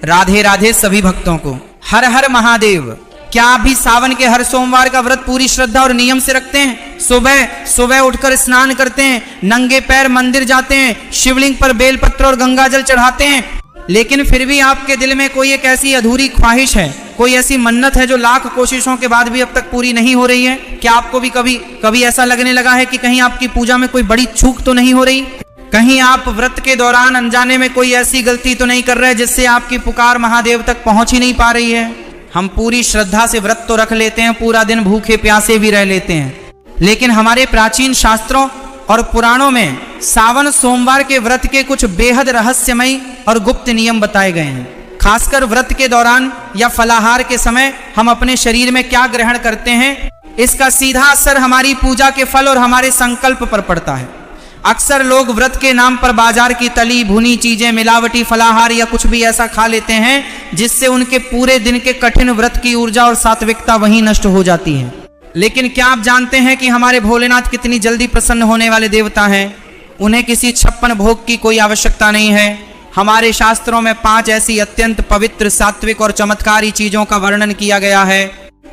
राधे राधे सभी भक्तों को। हर हर महादेव। क्या आप भी सावन के हर सोमवार का व्रत पूरी श्रद्धा और नियम से रखते हैं? सुबह सुबह उठकर स्नान करते हैं, नंगे पैर मंदिर जाते हैं, शिवलिंग पर बेलपत्र और गंगाजल चढ़ाते हैं, लेकिन फिर भी आपके दिल में कोई एक ऐसी अधूरी ख्वाहिश है, कोई ऐसी मन्नत है जो लाख कोशिशों के बाद भी अब तक पूरी नहीं हो रही है? क्या आपको भी कभी ऐसा लगने लगा है कि कहीं आपकी पूजा में कोई बड़ी चूक तो नहीं हो रही? कहीं आप व्रत के दौरान अनजाने में कोई ऐसी गलती तो नहीं कर रहे जिससे आपकी पुकार महादेव तक पहुंच ही नहीं पा रही है? हम पूरी श्रद्धा से व्रत तो रख लेते हैं, पूरा दिन भूखे प्यासे भी रह लेते हैं, लेकिन हमारे प्राचीन शास्त्रों और पुराणों में सावन सोमवार के व्रत के कुछ बेहद रहस्यमयी और गुप्त नियम बताए गए हैं। खासकर व्रत के दौरान या फलाहार के समय हम अपने शरीर में क्या ग्रहण करते हैं, इसका सीधा असर हमारी पूजा के फल और हमारे संकल्प पर पड़ता है। अक्सर लोग व्रत के नाम पर बाजार की तली भुनी चीजें, मिलावटी फलाहार या कुछ भी ऐसा खा लेते हैं जिससे उनके पूरे दिन के कठिन व्रत की ऊर्जा और सात्विकता वहीं नष्ट हो जाती है। लेकिन क्या आप जानते हैं कि हमारे भोलेनाथ कितनी जल्दी प्रसन्न होने वाले देवता हैं? उन्हें किसी 56 भोग की कोई आवश्यकता नहीं है। हमारे शास्त्रों में 5 ऐसी अत्यंत पवित्र, सात्विक और चमत्कारी चीजों का वर्णन किया गया है,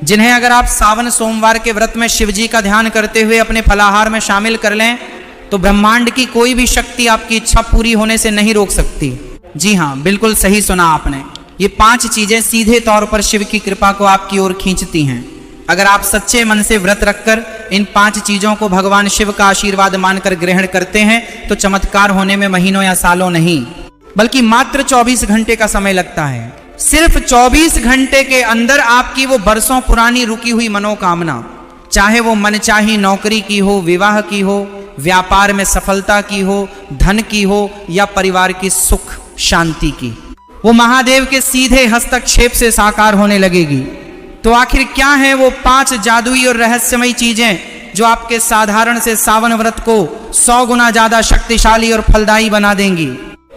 जिन्हें अगर आप सावन सोमवार के व्रत में शिवजी का ध्यान करते हुए अपने फलाहार में शामिल कर लें तो ब्रह्मांड की कोई भी शक्ति आपकी इच्छा पूरी होने से नहीं रोक सकती। जी हाँ, बिल्कुल सही सुना आपने। ये 5 चीजें सीधे तौर पर शिव की कृपा को आपकी ओर खींचती हैं। अगर आप सच्चे मन से व्रत रखकर इन 5 चीजों को भगवान शिव का आशीर्वाद मानकर ग्रहण करते हैं तो चमत्कार होने में महीनों या सालों नहीं, बल्कि मात्र 24 घंटे का समय लगता है। सिर्फ 24 घंटे के अंदर आपकी वो बरसों पुरानी रुकी हुई मनोकामना, चाहे वो मनचाही नौकरी की हो, विवाह की हो, व्यापार में सफलता की हो, धन की हो या परिवार की सुख शांति की, वो महादेव के सीधे हस्तक्षेप से साकार होने लगेगी। तो आखिर क्या है वो 5 जादुई और रहस्यमयी चीजें जो आपके साधारण से सावन व्रत को 100 गुना ज्यादा शक्तिशाली और फलदायी बना देंगी?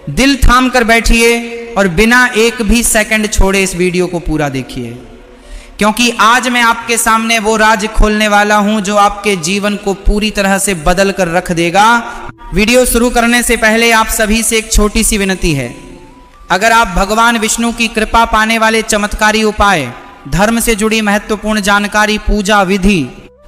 दिल थाम कर बैठिए और बिना एक भी सेकंड छोड़े इस वीडियो को पूरा देखिए, क्योंकि आज मैं आपके सामने वो राज खोलने वाला हूं जो आपके जीवन को पूरी तरह से बदल कर रख देगा। वीडियो शुरू करने से पहले आप सभी से एक छोटी सी विनती है। अगर आप भगवान विष्णु की कृपा पाने वाले चमत्कारी उपाय, धर्म से जुड़ी महत्वपूर्ण जानकारी, पूजा विधि,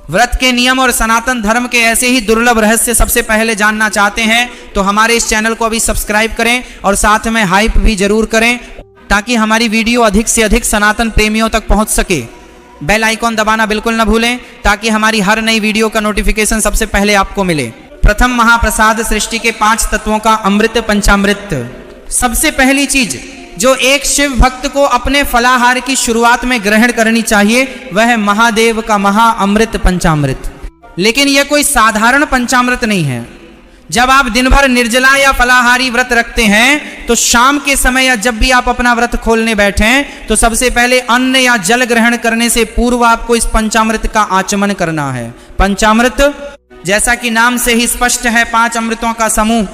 व्रत के नियम और सनातन धर्म के ऐसे ही दुर्लभ रहस्य सबसे पहले जानना चाहते हैं तो हमारे इस चैनल को अभी सब्सक्राइब करें और साथ में हाइप भी जरूर करें, ताकि हमारी वीडियो अधिक से अधिक सनातन प्रेमियों तक पहुंच सके। बेल आइकॉन दबाना बिल्कुल न भूलें ताकि हमारी हर नई वीडियो का नोटिफिकेशन सबसे पहले आपको मिले। प्रथम महाप्रसाद सृष्टि के 5 तत्वों का अमृत पंचामृत। सबसे पहली चीज जो एक शिव भक्त को अपने फलाहार की शुरुआत में ग्रहण करनी चाहिए वह है महादेव का महाअमृत पंचामृत। लेकिन यह कोई साधारण पंचामृत नहीं है। जब आप दिन भर निर्जला या फलाहारी व्रत रखते हैं तो शाम के समय या जब भी आप अपना व्रत खोलने बैठें तो सबसे पहले अन्न या जल ग्रहण करने से पूर्व आपको इस पंचामृत का आचमन करना है। पंचामृत जैसा कि नाम से ही स्पष्ट है, 5 अमृतों का समूह।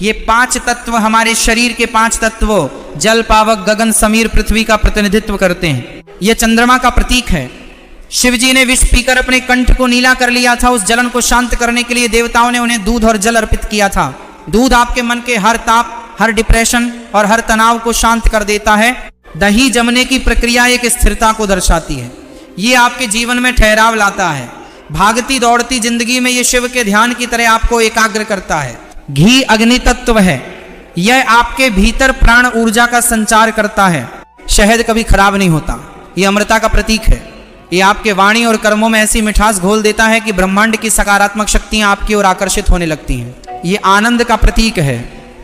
ये 5 तत्व हमारे शरीर के 5 तत्व जल, पावक, गगन, समीर, पृथ्वी का प्रतिनिधित्व करते हैं। यह चंद्रमा का प्रतीक है। शिवजी ने विष पीकर अपने कंठ को नीला कर लिया था। उस जलन को शांत करने के लिए देवताओं ने उन्हें दूध और जल अर्पित किया था। दूध आपके मन के हर ताप, हर डिप्रेशन और हर तनाव को शांत कर देता है। दही जमने की प्रक्रिया एक स्थिरता को दर्शाती है। ये आपके जीवन में ठहराव लाता है। भागती दौड़ती जिंदगी में ये शिव के ध्यान की तरह आपको एकाग्र करता है। घी अग्नि तत्व है। यह आपके भीतर प्राण ऊर्जा का संचार करता है। शहद कभी खराब नहीं होता। यह अमृता का प्रतीक है। ये आपके वाणी और कर्मों में ऐसी मिठास घोल देता है कि ब्रह्मांड की सकारात्मक शक्तियां आपकी ओर आकर्षित होने लगती हैं। ये आनंद का प्रतीक है।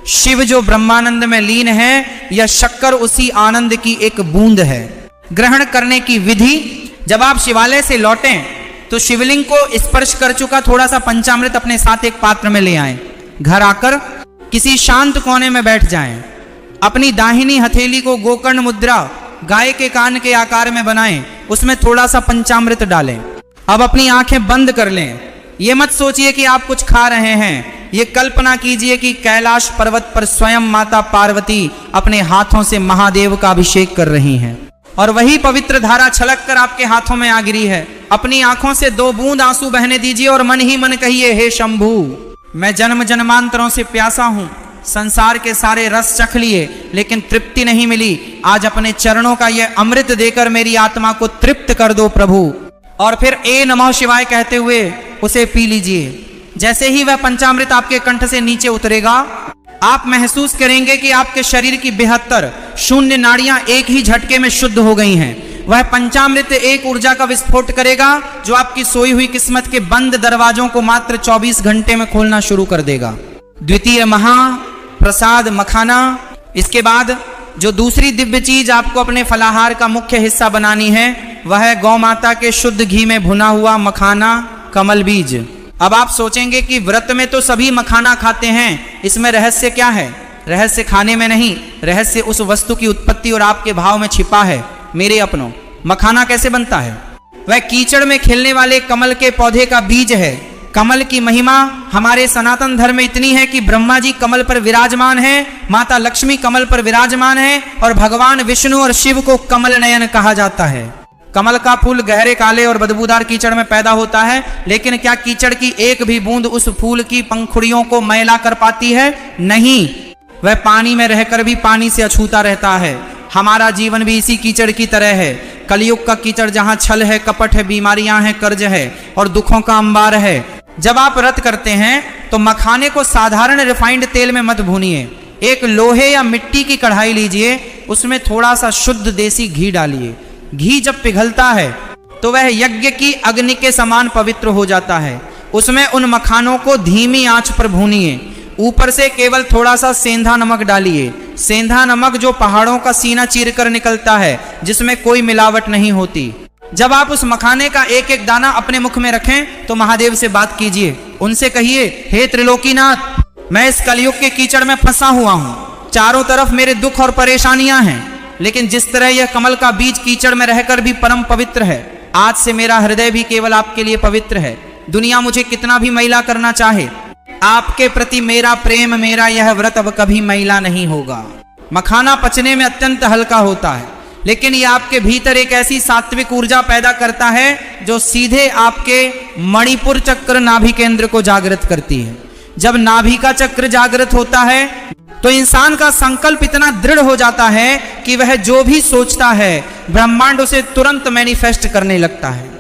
शिव जो ब्रह्मानंद में लीन है, यह शक्कर उसी आनंद की एक बूंद है। ग्रहण करने की विधि, जब आप शिवालय से लौटें तो शिवलिंग को स्पर्श कर चुका थोड़ा सा पंचामृत अपने साथ एक पात्र में ले आएं। घर आकर किसी शांत कोने में बैठ जाएं। अपनी दाहिनी हथेली को गोकर्ण मुद्रा, गाय के कान के आकार में बनाएं। उसमें थोड़ा सा पंचामृत डालें। अब अपनी आंखें बंद कर लें। ये मत सोचिए कि आप कुछ खा रहे हैं। ये कल्पना कीजिए कि कैलाश पर्वत पर स्वयं माता पार्वती अपने हाथों से महादेव का अभिषेक कर रही हैं और वही पवित्र धारा छलक कर आपके हाथों में आ गिरी है। अपनी आंखों से 2 बूंद आंसू बहने दीजिए और मन ही मन कहिए, हे शंभू, मैं जन्म जन्मांतरों से प्यासा हूं, संसार के सारे रस चख लिए लेकिन तृप्ति नहीं मिली। आज अपने चरणों का यह अमृत देकर मेरी आत्मा को तृप्त कर दो प्रभु। और फिर ए नमः शिवाय कहते हुए उसे पी लीजिए। जैसे ही वह पंचामृत आपके कंठ से नीचे उतरेगा, आप महसूस करेंगे कि आपके शरीर की 72 शून्य नाड़ियां एक ही झटके में शुद्ध हो गई हैं। वह पंचामृत एक ऊर्जा का विस्फोट करेगा जो आपकी सोई हुई किस्मत के बंद दरवाजों को मात्र 24 घंटे में खोलना शुरू कर देगा। द्वितीय महाप्रसाद मखाना। इसके बाद जो दूसरी दिव्य चीज आपको अपने फलाहार का मुख्य हिस्सा बनानी है वह है गौ माता के शुद्ध घी में भुना हुआ मखाना कमल बीज। अब आप सोचेंगे कि व्रत में तो सभी मखाना खाते हैं, इसमें रहस्य क्या है? रहस्य खाने में नहीं, रहस्य उस वस्तु की उत्पत्ति और आपके भाव में छिपा है। मेरे अपनों, मखाना कैसे बनता है? वह कीचड़ में खिलने वाले कमल के पौधे का बीज है। कमल की महिमा हमारे सनातन धर्म में इतनी है कि ब्रह्मा जी कमल पर विराजमान है, माता लक्ष्मी कमल पर विराजमान है और भगवान विष्णु और शिव को कमल नयन कहा जाता है। कमल का फूल गहरे काले और बदबूदार कीचड़ में पैदा होता है, लेकिन क्या कीचड़ की एक भी बूंद उस फूल की पंखुड़ियों को मैला कर पाती है? नहीं, वह पानी में रहकर भी पानी से अछूता रहता है। हमारा जीवन भी इसी कीचड़ की तरह है। कलयुग का कीचड़ जहां छल है, कपट है, बीमारियां हैं, कर्ज है और दुखों का अंबार है। जब आप व्रत करते हैं तो मखाने को साधारण रिफाइंड तेल में मत भूनिए। एक लोहे या मिट्टी की कढ़ाई लीजिए, उसमें थोड़ा सा शुद्ध देसी घी डालिए। घी जब पिघलता है तो वह यज्ञ की अग्नि के समान पवित्र हो जाता है। उसमें उन मखानों को धीमी आंच पर भूनिए। ऊपर से केवल थोड़ा सा सेंधा नमक डालिए। सेंधा नमक जो पहाड़ों का सीना चीरकर निकलता है, जिसमें कोई मिलावट नहीं होती। जब आप उस मखाने का एक एक दाना अपने मुख में रखें तो महादेव से बात कीजिए। उनसे कहिए, हे त्रिलोकीनाथ, मैं इस कलयुग के कीचड़ में फंसा हुआ हूँ। चारों तरफ मेरे दुख और परेशानियां हैं, लेकिन जिस तरह यह कमल का बीज कीचड़ में रहकर भी परम पवित्र है, आज से मेरा हृदय भी केवल आपके लिए पवित्र है। दुनिया मुझे कितना भी मैला करना चाहे, आपके प्रति मेरा प्रेम, मेरा यह व्रत अब कभी मैला नहीं होगा। मखाना पचने में अत्यंत हल्का होता है, लेकिन यह आपके भीतर एक ऐसी सात्विक ऊर्जा पैदा करता है जो सीधे आपके मणिपुर चक्र नाभि केंद्र को जागृत करती है। जब नाभि का चक्र जागृत होता है तो इंसान का संकल्प इतना दृढ़ हो जाता है कि वह जो भी सोचता है ब्रह्मांड उसे तुरंत मैनिफेस्ट करने लगता है।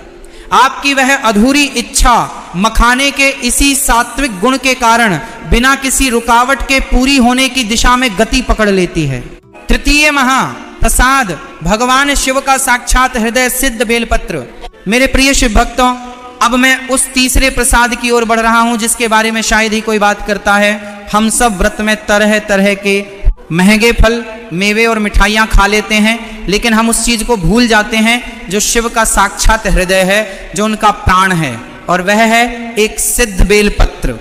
आपकी वह अधूरी इच्छा मखाने के इसी सात्विक गुण के कारण बिना किसी रुकावट के पूरी होने की दिशा में गति पकड़ लेती है। तृतीय महाप्रसाद भगवान शिव का साक्षात हृदय सिद्ध बेलपत्र। मेरे प्रिय शिव भक्तों, अब मैं उस तीसरे प्रसाद की ओर बढ़ रहा हूं जिसके बारे में शायद ही कोई बात करता है। हम सब व्रत में तरह तरह के महंगे फल, मेवे और मिठाइयां खा लेते हैं, लेकिन हम उस चीज को भूल जाते हैं जो शिव का साक्षात हृदय है, जो उनका प्राण है, और वह है एक सिद्ध बेलपत्र।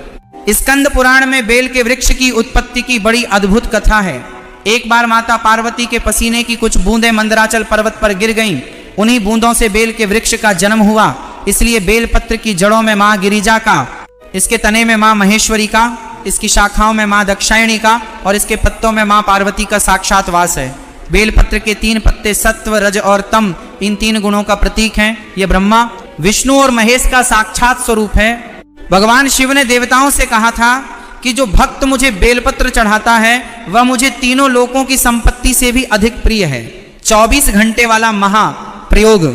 स्कंद पुराण में बेल के वृक्ष की उत्पत्ति की बड़ी अद्भुत कथा है। एक बार माता पार्वती के पसीने की कुछ बूंदें मंदराचल पर्वत पर गिर गईं। उन्हीं बूंदों से बेल के वृक्ष का जन्म हुआ। इसलिए बेलपत्र की जड़ों में माँ गिरिजा का, इसके तने में माँ महेश्वरी का, इसकी शाखाओं में माँ दक्षायणी का और इसके पत्तों में माँ पार्वती का साक्षात वास है। बेलपत्र के 3 पत्ते सत्व, रज और तम, इन 3 गुणों का प्रतीक हैं। ये ब्रह्मा, विष्णु और महेश का साक्षात स्वरूप है। भगवान शिव ने देवताओं से कहा था कि जो भक्त मुझे बेलपत्र चढ़ाता है वह मुझे तीनों लोकों की संपत्ति से भी अधिक प्रिय है। 24 घंटे वाला महाप्रयोग।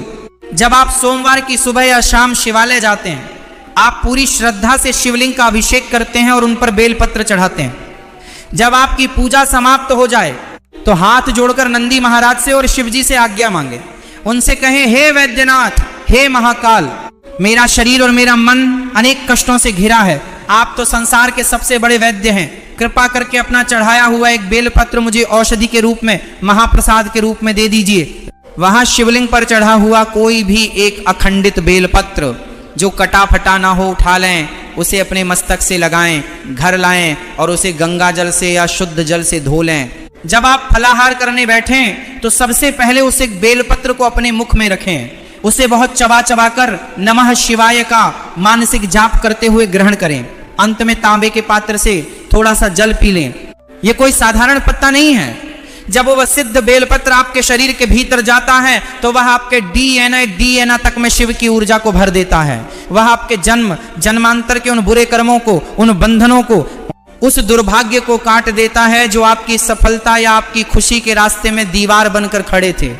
जब आप सोमवार की सुबह या शाम शिवालय जाते हैं, आप पूरी श्रद्धा से शिवलिंग का अभिषेक करते हैं और उन पर बेलपत्र चढ़ाते हैं। जब आपकी पूजा समाप्त हो जाए तो हाथ जोड़कर नंदी महाराज से और शिवजी से आज्ञा मांगे। उनसे कहें, हे वैद्यनाथ, हे महाकाल, मेरा शरीर और मेरा मन अनेक कष्टों से घिरा है। आप तो संसार के सबसे बड़े वैद्य हैं। कृपा करके अपना चढ़ाया हुआ एक बेलपत्र मुझे औषधि के रूप में, महाप्रसाद के रूप में दे दीजिए। वहां शिवलिंग पर चढ़ा हुआ कोई भी एक अखंडित बेलपत्र जो कटा फटा ना हो उठा लें, उसे अपने मस्तक से लगाएं, घर लाएं और उसे गंगा जल से या शुद्ध जल से धो लें। जब आप फलाहार करने बैठें तो सबसे पहले उस एक बेलपत्र को अपने मुख में रखें। उसे बहुत चबा चबा कर नमः शिवाय का मानसिक जाप करते हुए ग्रहण करें। अंत में तांबे के पात्र से थोड़ा सा जल पी लें। यह कोई साधारण पत्ता नहीं है। जब वह सिद्ध बेलपत्र आपके शरीर के भीतर जाता है तो वह आपके डीएनए तक में शिव की ऊर्जा को भर देता है। वह आपके जन्मांतर के उन बुरे कर्मों को, उन बंधनों को उस दुर्भाग्य को काट देता है जो आपकी सफलता या आपकी खुशी के रास्ते में दीवार बनकर खड़े थे।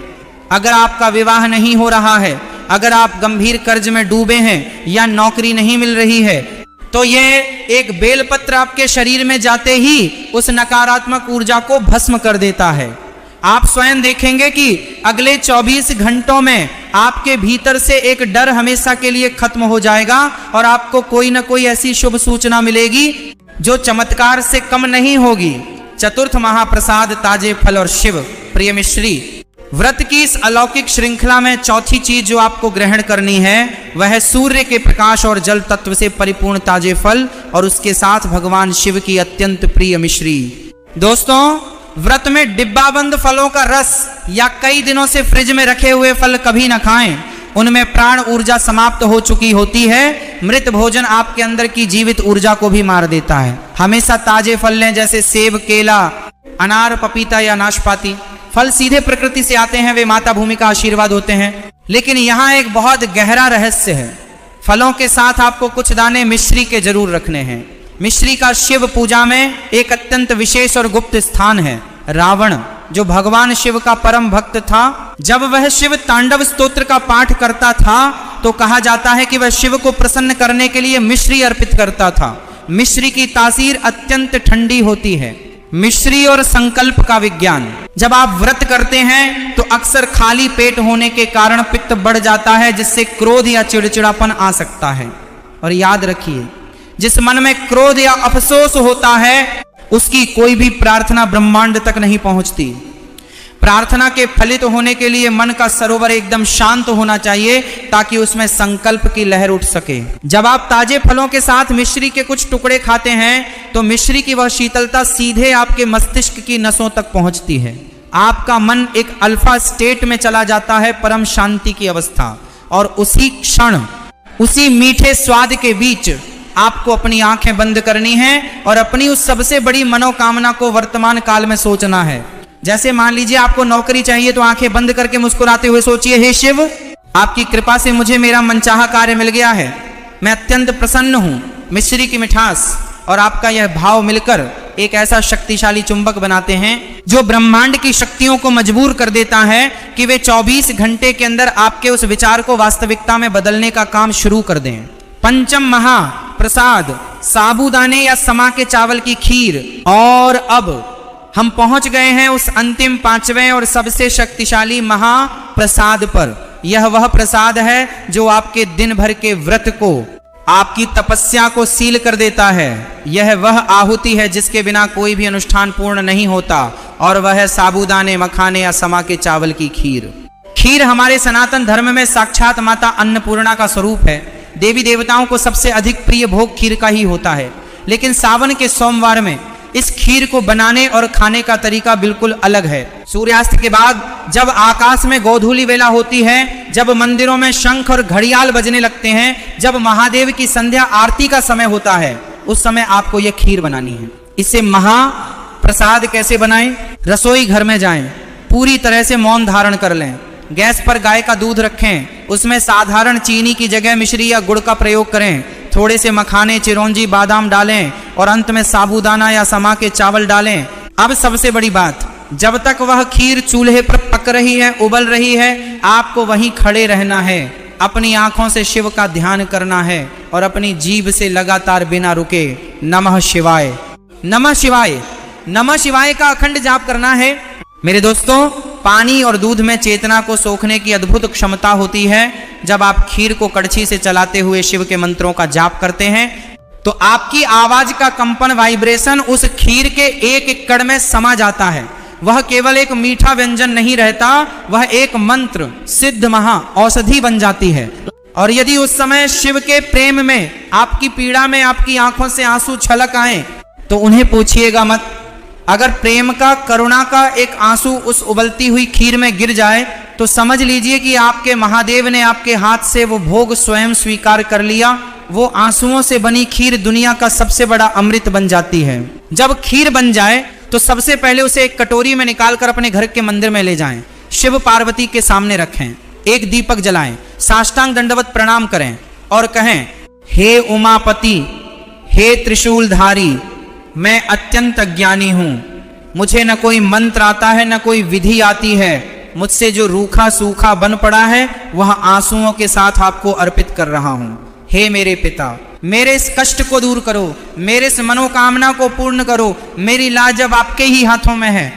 अगर आपका विवाह नहीं हो रहा है, अगर आप गंभीर कर्ज में डूबे हैं या नौकरी नहीं मिल रही है, तो ये एक बेलपत्र आपके शरीर में जाते ही उस नकारात्मक ऊर्जा को भस्म कर देता है। आप स्वयं देखेंगे कि अगले 24 घंटों में आपके भीतर से एक डर हमेशा के लिए खत्म हो जाएगा और आपको कोई ना कोई ऐसी शुभ सूचना मिलेगी जो चमत्कार से कम नहीं होगी। चतुर्थ महाप्रसाद ताजे फल और शिव। प्रिय मिश्री, व्रत की इस अलौकिक श्रृंखला में चौथी चीज जो आपको ग्रहण करनी है वह है सूर्य के प्रकाश और जल तत्व से परिपूर्ण ताजे फल और उसके साथ भगवान शिव की अत्यंत प्रिय मिश्री। दोस्तों, व्रत में डिब्बाबंद फलों का रस या कई दिनों से फ्रिज में रखे हुए फल कभी न खाएं। उनमें प्राण ऊर्जा समाप्त हो चुकी होती है। मृत भोजन आपके अंदर की जीवित ऊर्जा को भी मार देता है। हमेशा ताजे फल लें, जैसे सेब, केला, अनार, पपीता या नाशपाती। फल सीधे प्रकृति से आते हैं, वे माता भूमि का आशीर्वाद होते हैं। लेकिन यहाँ एक बहुत गहरा रहस्य है। फलों के साथ आपको कुछ दाने मिश्री के जरूर रखने हैं। मिश्री का शिव पूजा में एक अत्यंत विशेष और गुप्त स्थान है। रावण, जो भगवान शिव का परम भक्त था, जब वह शिव तांडव स्तोत्र का पाठ करता था तो कहा जाता है कि वह शिव को प्रसन्न करने के लिए मिश्री अर्पित करता था। मिश्री की तासीर अत्यंत ठंडी होती है। मिश्री और संकल्प का विज्ञान। जब आप व्रत करते हैं तो अक्सर खाली पेट होने के कारण पित्त बढ़ जाता है, जिससे क्रोध या चिड़चिड़ापन आ सकता है। और याद रखिए, जिस मन में क्रोध या अफसोस होता है उसकी कोई भी प्रार्थना ब्रह्मांड तक नहीं पहुंचती। प्रार्थना के फलित होने के लिए मन का सरोवर एकदम शांत होना चाहिए ताकि उसमें संकल्प की लहर उठ सके। जब आप ताजे फलों के साथ मिश्री के कुछ टुकड़े खाते हैं तो मिश्री की वह शीतलता सीधे आपके मस्तिष्क की नसों तक पहुंचती है। आपका मन एक अल्फा स्टेट में चला जाता है, परम शांति की अवस्था। और उसी क्षण, उसी मीठे स्वाद के बीच आपको अपनी आंखें बंद करनी है और अपनी उस सबसे बड़ी मनोकामना को वर्तमान काल में सोचना है। जैसे मान लीजिए आपको नौकरी चाहिए, तो आंखें बंद करके मुस्कुराते हुए सोचिए, हे शिव, आपकी कृपा से मुझे मेरा मनचाहा कार्य मिल गया है, मैं अत्यंत प्रसन्न हूं। मिश्री की मिठास और आपका यह भाव मिलकर एक ऐसा शक्तिशाली चुंबक बनाते हैं जो ब्रह्मांड की शक्तियों को मजबूर कर देता है कि वे 24 घंटे के अंदर आपके उस विचार को वास्तविकता में बदलने का काम शुरू कर दें। पंचम महाप्रसाद, साबूदाने या समा के चावल की खीर। और अब हम पहुंच गए हैं उस अंतिम 5वें और सबसे शक्तिशाली महाप्रसाद पर। यह वह प्रसाद है जो आपके दिन भर के व्रत को, आपकी तपस्या को सील कर देता है। यह वह आहुति है जिसके बिना कोई भी अनुष्ठान पूर्ण नहीं होता, और वह है साबूदाने, मखाने या समा के चावल की खीर। खीर हमारे सनातन धर्म में साक्षात माता अन्नपूर्णा का स्वरूप है। देवी देवताओं को सबसे अधिक प्रिय भोग खीर का ही होता है। लेकिन सावन के सोमवार में इस खीर को बनाने और खाने का तरीका बिल्कुल अलग है। सूर्यास्त के बाद जब आकाश में गोधूली वेला होती है, जब मंदिरों में शंख और घड़ियाल बजने लगते हैं, जब महादेव की संध्या आरती का समय होता है, उस समय आपको यह खीर बनानी है। इसे महाप्रसाद कैसे बनाएं? रसोई घर में जाएं, पूरी तरह से मौन धारण कर लें, गैस पर गाय का दूध रखें, उसमें साधारण चीनी की जगह मिश्री या गुड़ का प्रयोग करें, थोड़े से मखाने, चिरौंजी, बादाम डालें और अंत में साबूदाना या समा के चावल डालें। अब सबसे बड़ी बात, जब तक वह खीर चूल्हे पर पक रही है, उबल रही है, आपको वहीं खड़े रहना है, अपनी आंखों से शिव का ध्यान करना है और अपनी जीभ से लगातार बिना रुके नमः शिवाय, नमः शिवाय, नमः शिवाय का अखंड जाप करना है। मेरे दोस्तों, पानी और दूध में चेतना को सोखने की अद्भुत क्षमता होती है। जब आप खीर को कड़छी से चलाते हुए शिव के मंत्रों का जाप करते हैं तो आपकी आवाज का कंपन, वाइब्रेशन उस खीर के एक एक कण में समा जाता है। वह केवल एक मीठा व्यंजन नहीं रहता, वह एक मंत्र सिद्ध महा औषधि बन जाती है। और यदि उस समय शिव के प्रेम में, आपकी पीड़ा में आपकी आंखों से आंसू छलक आए तो उन्हें पूछिएगा मत। अगर प्रेम का, करुणा का एक आंसू उस उबलती हुई खीर में गिर जाए तो समझ लीजिए कि आपके महादेव ने आपके हाथ से वो भोग स्वयं स्वीकार कर लिया। वो आंसुओं से बनी खीर दुनिया का सबसे बड़ा अमृत बन जाती है। जब खीर बन जाए तो सबसे पहले उसे एक कटोरी में निकालकर अपने घर के मंदिर में ले जाएं, शिव पार्वती के सामने रखें, एक दीपक जलाएं, साष्टांग दंडवत प्रणाम करें और कहें, हे उमापति, हे त्रिशूलधारी, मैं अत्यंत अज्ञानी हूं, मुझे न कोई मंत्र आता है न कोई विधि आती है, मुझसे जो रूखा सूखा बन पड़ा है वह आंसुओं के साथ आपको अर्पित कर रहा हूं। हे मेरे पिता, मेरे इस कष्ट को दूर करो, मेरे इस मनोकामना को पूर्ण करो, मेरी लाज अब आपके ही हाथों में है।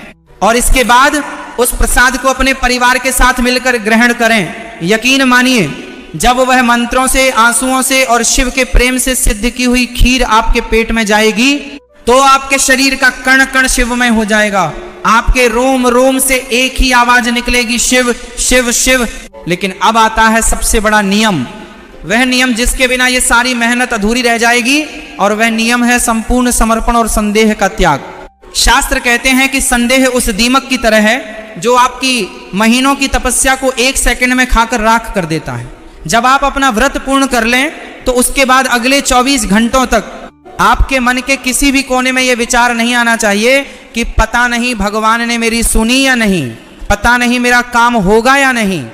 और इसके बाद उस प्रसाद को अपने परिवार के साथ मिलकर ग्रहण करें। यकीन मानिए, जब वह मंत्रों से, आंसुओं से और शिव के प्रेम से सिद्ध की हुई खीर आपके पेट में जाएगी तो आपके शरीर का कण कण शिवमय हो जाएगा। आपके रोम रोम से एक ही आवाज निकलेगी, शिव शिव शिव। लेकिन अब आता है सबसे बड़ा नियम, वह नियम जिसके बिना ये सारी मेहनत अधूरी रह जाएगी, और वह नियम है संपूर्ण समर्पण और संदेह का त्याग। शास्त्र कहते हैं कि संदेह उस दीमक की तरह है जो आपकी महीनों की तपस्या को 1 सेकंड में खाकर राख कर देता है। जब आप अपना व्रत पूर्ण कर लें तो उसके बाद अगले 24 घंटों तक आपके मन के किसी भी कोने में यह विचार नहीं आना चाहिए कि पता नहीं भगवान ने मेरी सुनी या नहीं, पता नहीं मेरा काम होगा या नहीं।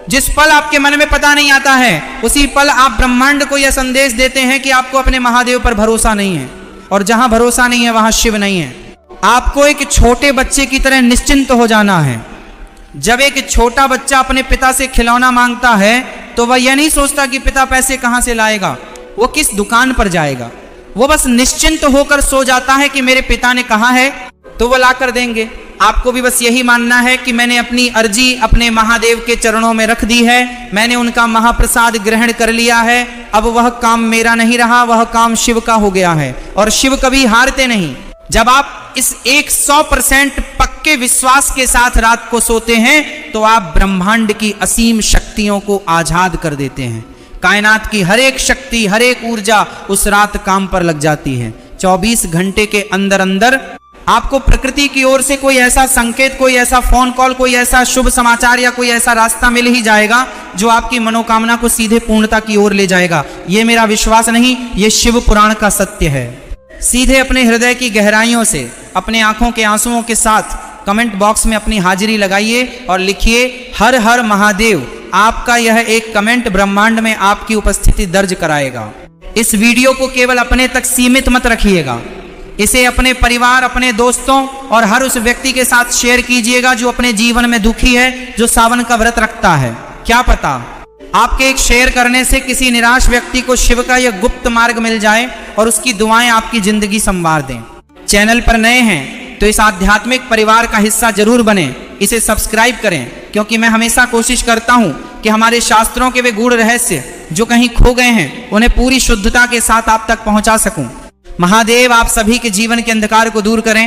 जिस पल आपके मन में पता नहीं आता है, उसी पल आप ब्रह्मांड को यह संदेश देते हैं कि आपको अपने महादेव पर भरोसा नहीं है, और जहां भरोसा नहीं है वहां शिव नहीं है। आपको एक छोटे बच्चे की तरह निश्चिंत हो जाना है। जब एक छोटा बच्चा अपने पिता से खिलौना मांगता है तो वह यह नहीं सोचता कि पिता पैसे कहां से लाएगा, वो किस दुकान पर जाएगा। वो बस निश्चिंत होकर सो जाता है कि मेरे पिता ने कहा है तो वो लाकर देंगे। आपको भी बस यही मानना है कि मैंने अपनी अर्जी अपने महादेव के चरणों में रख दी है, मैंने उनका महाप्रसाद ग्रहण कर लिया है, अब वह काम मेरा नहीं रहा, वह काम शिव का हो गया है। और शिव कभी हारते नहीं। जब आप इस 100% पक्के विश्वास के साथ रात को सोते हैं तो आप ब्रह्मांड की असीम शक्तियों को आजाद कर देते हैं। कायनात की हर एक शक्ति, हर एक ऊर्जा उस रात काम पर लग जाती है। 24 घंटे के अंदर अंदर आपको प्रकृति की ओर से कोई ऐसा संकेत, कोई ऐसा फोन कॉल, कोई ऐसा शुभ समाचार या कोई ऐसा रास्ता मिल ही जाएगा जो आपकी मनोकामना को सीधे पूर्णता की ओर ले जाएगा। ये मेरा विश्वास नहीं, ये शिव पुराण का सत्य है। सीधे अपने हृदय की गहराइयों से, अपने आंखों के आंसुओं के साथ कमेंट बॉक्स में अपनी हाजिरी लगाइए और लिखिए हर हर महादेव। आपका यह एक कमेंट ब्रह्मांड में आपकी उपस्थिति दर्ज कराएगा। इस वीडियो को केवल अपने तक सीमित मत रखिएगा, इसे अपने परिवार, अपने दोस्तों और हर उस व्यक्ति के साथ शेयर कीजिएगा जो अपने जीवन में दुखी है, जो सावन का व्रत रखता है। क्या पता आपके एक शेयर करने से किसी निराश व्यक्ति को शिव का यह गुप्त मार्ग मिल जाए और उसकी दुआएं आपकी जिंदगी संवार दें। चैनल पर नए हैं तो इस आध्यात्मिक परिवार का हिस्सा जरूर बने, इसे सब्सक्राइब करें, क्योंकि मैं हमेशा कोशिश करता हूं कि हमारे शास्त्रों के वे गूढ़ रहस्य जो कहीं खो गए हैं उन्हें पूरी शुद्धता के साथ आप तक पहुंचा सकूं। महादेव आप सभी के जीवन के अंधकार को दूर करें,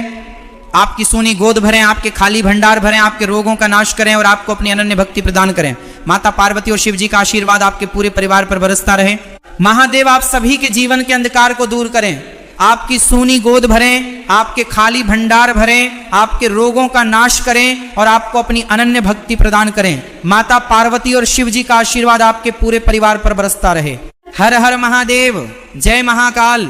आपकी सूनी गोद भरें, आपके खाली भंडार भरें, आपके रोगों का नाश करें और आपको अपनी अनन्य भक्ति प्रदान करें। माता पार्वती और शिव जी का आशीर्वाद आपके पूरे परिवार पर बरसता रहे। महादेव आप सभी के जीवन के अंधकार को दूर करें, आपकी सूनी गोद भरें, आपके खाली भंडार भरें, आपके रोगों का नाश करें और आपको अपनी अनन्य भक्ति प्रदान करें। माता पार्वती और शिव जी का आशीर्वाद आपके पूरे परिवार पर बरसता रहे। हर हर महादेव, जय महाकाल।